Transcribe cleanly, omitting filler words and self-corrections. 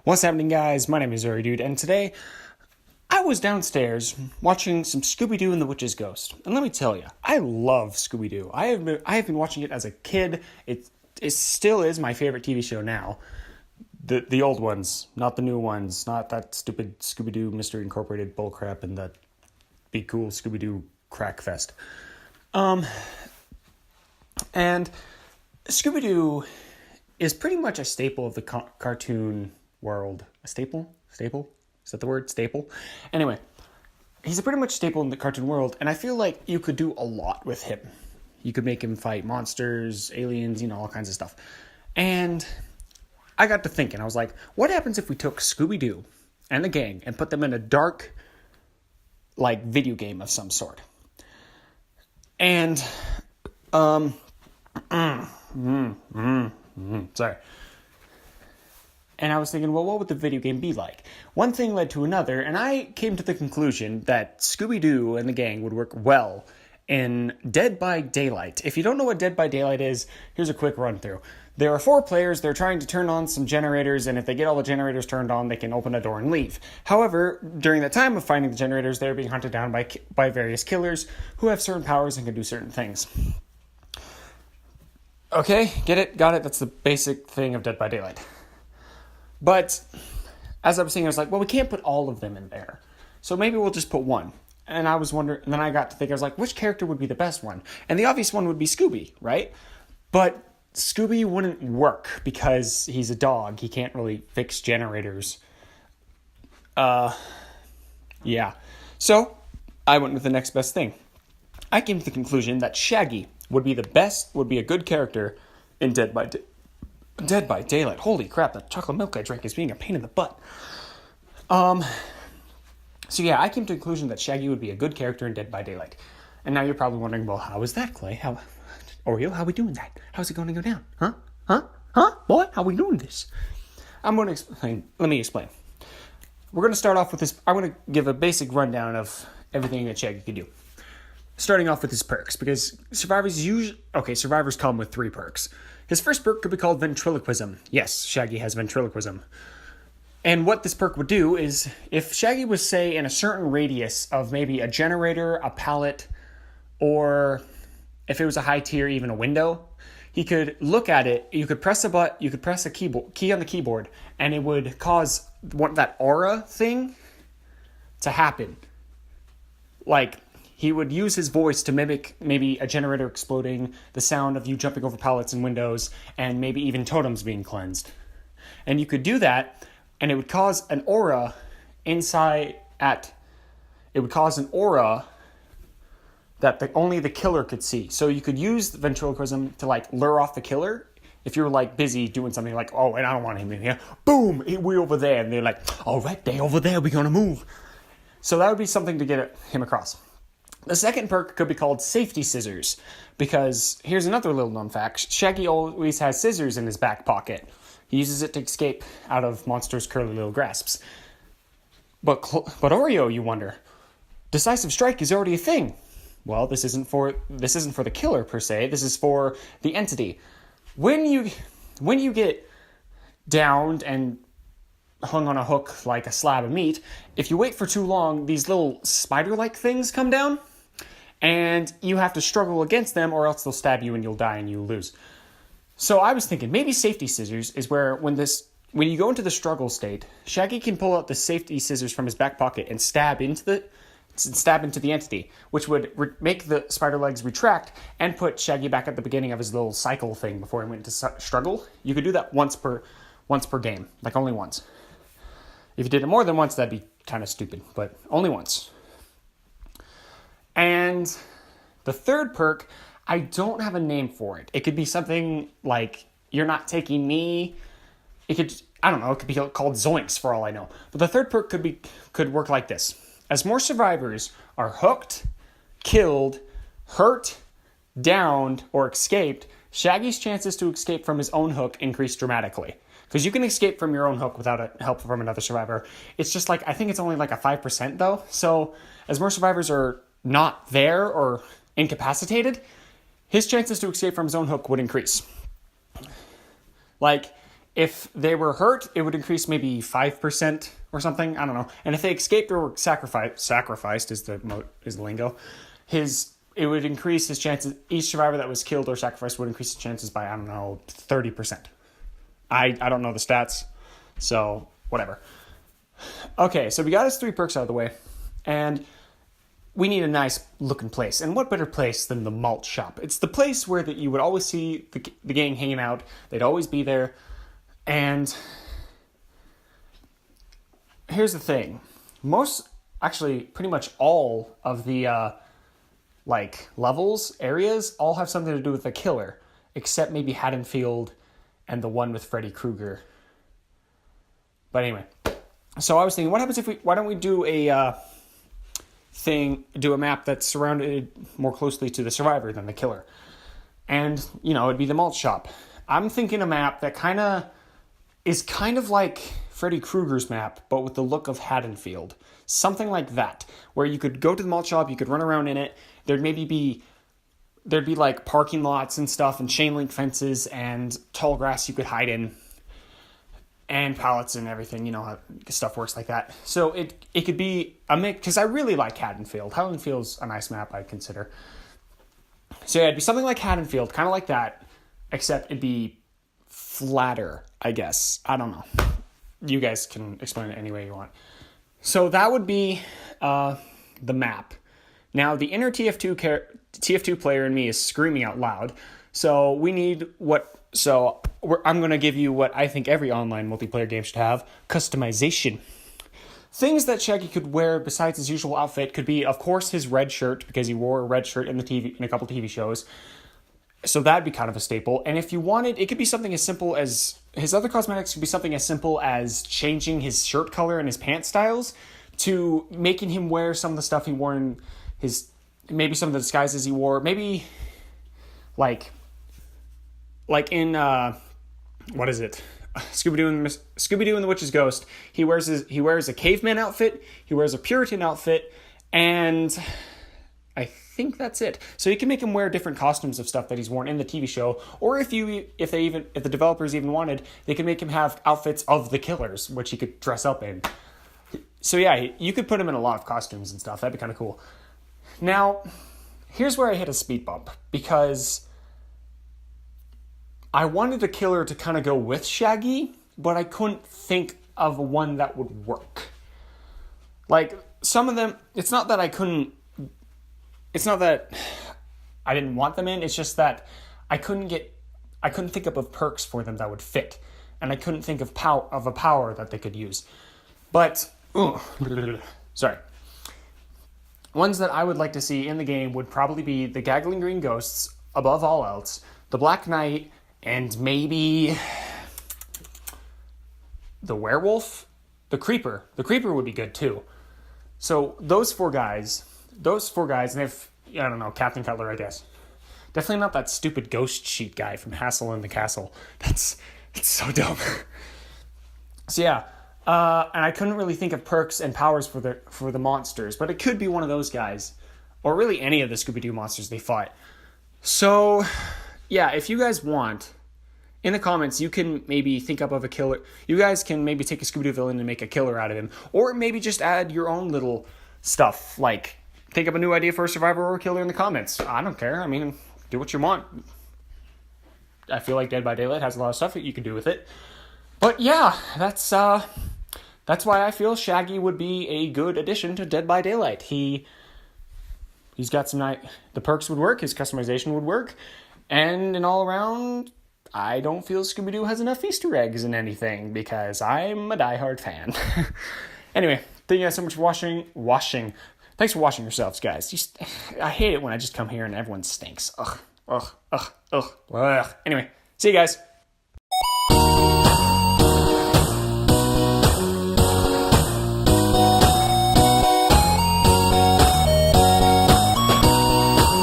What's happening, guys? My name is Uri Dude, and today I was downstairs watching some Scooby-Doo and the Witch's Ghost. And let me tell you, I love Scooby-Doo. I have been watching it as a kid. It still is my favorite TV show now. The old ones, not the new ones, not that stupid Scooby-Doo Mystery Incorporated bullcrap and that Be Cool Scooby-Doo crack fest. And Scooby-Doo is pretty much a staple of the cartoon world. A staple? Staple? Is that the word? Staple? Anyway, he's a pretty much staple in the cartoon world, and I feel like you could do a lot with him. You could make him fight monsters, aliens, all kinds of stuff. And I got to thinking, I was like, what happens if we took Scooby-Doo and the gang and put them in a dark, video game of some sort? And, sorry. And I was thinking, well, what would the video game be like? One thing led to another, and I came to the conclusion that Scooby-Doo and the gang would work well in Dead by Daylight. If you don't know what Dead by Daylight is, here's a quick run through. There are 4 players, they're trying to turn on some generators, and if they get all the generators turned on, they can open a door and leave. However, during the time of finding the generators, they're being hunted down by various killers who have certain powers and can do certain things. Okay, get it? Got it? That's the basic thing of Dead by Daylight. But as I was saying, I was like, well, we can't put all of them in there. So maybe we'll just put one. And I was wondering, and then I got to think, I was like, which character would be the best one? And the obvious one would be Scooby, right? But Scooby wouldn't work because he's a dog. He can't really fix generators. Yeah. So I went with the next best thing. I came to the conclusion that Shaggy would be a good character in Dead by Daylight. Holy crap, the chocolate milk I drank is being a pain in the butt. So yeah, I came to the conclusion that Shaggy would be a good character in Dead by Daylight. And now you're probably wondering, well, how is that, Clay? Oreo, how are we doing that? How's it going to go down? Huh? Boy, how are we doing this? I'm going to explain. Let me explain. We're going to start off with this. I'm going to give a basic rundown of everything that Shaggy could do. Starting off with his perks, because survivors come with 3 perks. His first perk could be called ventriloquism. Yes, Shaggy has ventriloquism. And what this perk would do is, if Shaggy was, say, in a certain radius of maybe a generator, a pallet, or if it was a high tier, even a window, he could look at it, you could press a key on the keyboard, and it would cause that aura thing to happen. He would use his voice to mimic maybe a generator exploding, the sound of you jumping over pallets and windows, and maybe even totems being cleansed. And you could do that, and it would cause an aura that only the killer could see. So you could use the ventriloquism to lure off the killer. If you were busy doing something and I don't want him in here. Boom, we're over there. And they're like, all right, they over there, we're going to move. So that would be something to get him across. The second perk could be called safety scissors, because here's another little known fact. Shaggy always has scissors in his back pocket. He uses it to escape out of monsters' curly little grasps. But Oreo, you wonder, decisive strike is already a thing. Well, this isn't for the killer per se. This is for the entity. When you get downed and hung on a hook like a slab of meat, if you wait for too long, these little spider-like things come down, and you have to struggle against them, or else they'll stab you and you'll die and you lose. So I was thinking, maybe safety scissors is where when you go into the struggle state, Shaggy can pull out the safety scissors from his back pocket and stab into the entity, which would make the spider legs retract and put Shaggy back at the beginning of his little cycle thing before he went into struggle. You could do that once per game, only once. If you did it more than once, that'd be kind of stupid, but only once. And the third perk, I don't have a name for it. It could be something like, you're not taking me. It could be called Zoinks for all I know. But the third perk could work like this. As more survivors are hooked, killed, hurt, downed, or escaped, Shaggy's chances to escape from his own hook increase dramatically. Because you can escape from your own hook without help from another survivor. It's just I think it's only a 5% though. So as more survivors are not there or incapacitated, his chances to escape from his own hook would increase. if they were hurt, it would increase maybe 5% or something. I don't know. And if they escaped or were sacrificed is the lingo, it would increase his chances. Each survivor that was killed or sacrificed would increase his chances by, I don't know, 30%. I don't know the stats, so whatever. Okay, so we got his 3 perks out of the way, and we need a nice looking place. And what better place than the malt shop? It's the place where you would always see the gang hanging out. They'd always be there. And here's the thing. Pretty much all of the levels, areas, all have something to do with the killer, except maybe Haddonfield and the one with Freddy Krueger. But anyway, so I was thinking, what happens why don't we do a map that's surrounded more closely to the survivor than the killer? And, it'd be the malt shop. I'm thinking a map that is kind of like Freddy Krueger's map, but with the look of Haddonfield. Something like that, where you could go to the malt shop, you could run around in it. There'd be like parking lots and stuff and chain link fences and tall grass you could hide in and pallets and everything. You know how stuff works like that. So it could be a mix, because I really like Haddonfield. Haddonfield's a nice map, I'd consider. So yeah, it'd be something like Haddonfield, kind of like that, except it'd be flatter, I guess. I don't know. You guys can explain it any way you want. So that would be the map. Now, the inner TF2 player in me is screaming out loud. So I'm going to give you what I think every online multiplayer game should have: customization. Things that Shaggy could wear besides his usual outfit could be, of course, his red shirt, because he wore a red shirt in a couple TV shows. So that'd be kind of a staple. And if you wanted, it could be something as simple as, his other cosmetics could be something as simple as changing his shirt color and his pant styles, to making him wear some of the stuff he wore in maybe some of the disguises he wore. Maybe like in, what is it? Scooby-Doo and the Witch's Ghost. He wears a caveman outfit, he wears a Puritan outfit, and I think that's it. So you can make him wear different costumes of stuff that he's worn in the TV show, or if the developers even wanted, they could make him have outfits of the killers, which he could dress up in. So yeah, you could put him in a lot of costumes and stuff. That'd be kind of cool. Now, here's where I hit a speed bump, because I wanted the killer to kind of go with Shaggy, but I couldn't think of one that would work. Like, some of them, it's not that I didn't want them in, it's just that I couldn't think up of perks for them that would fit, and I couldn't think of a power that they could use. But, sorry. Ones that I would like to see in the game would probably be the Gaggling Green Ghosts, above all else, the Black Knight, and maybe the Werewolf, the Creeper. The Creeper would be good too. So those four guys, and if, I don't know, Captain Cutler, I guess. Definitely not that stupid ghost sheet guy from Hassel in the Castle. That's so dumb. So yeah, and I couldn't really think of perks and powers for the monsters, but it could be one of those guys, or really any of the Scooby-Doo monsters they fought. So yeah, if you guys want, in the comments, you can maybe think up of a killer. You guys can maybe take a Scooby-Doo villain and make a killer out of him, or maybe just add your own little stuff, like think up a new idea for a survivor or a killer in the comments. I don't care. I mean, do what you want. I feel like Dead by Daylight has a lot of stuff that you can do with it. But yeah, that's why I feel Shaggy would be a good addition to Dead by Daylight. He's got the perks would work, his customization would work, and in all around, I don't feel Scooby-Doo has enough Easter eggs in anything, because I'm a diehard fan. Anyway, thank you guys so much for watching. Thanks for watching yourselves, guys. I hate it when I just come here and everyone stinks. Ugh. Anyway, see you guys.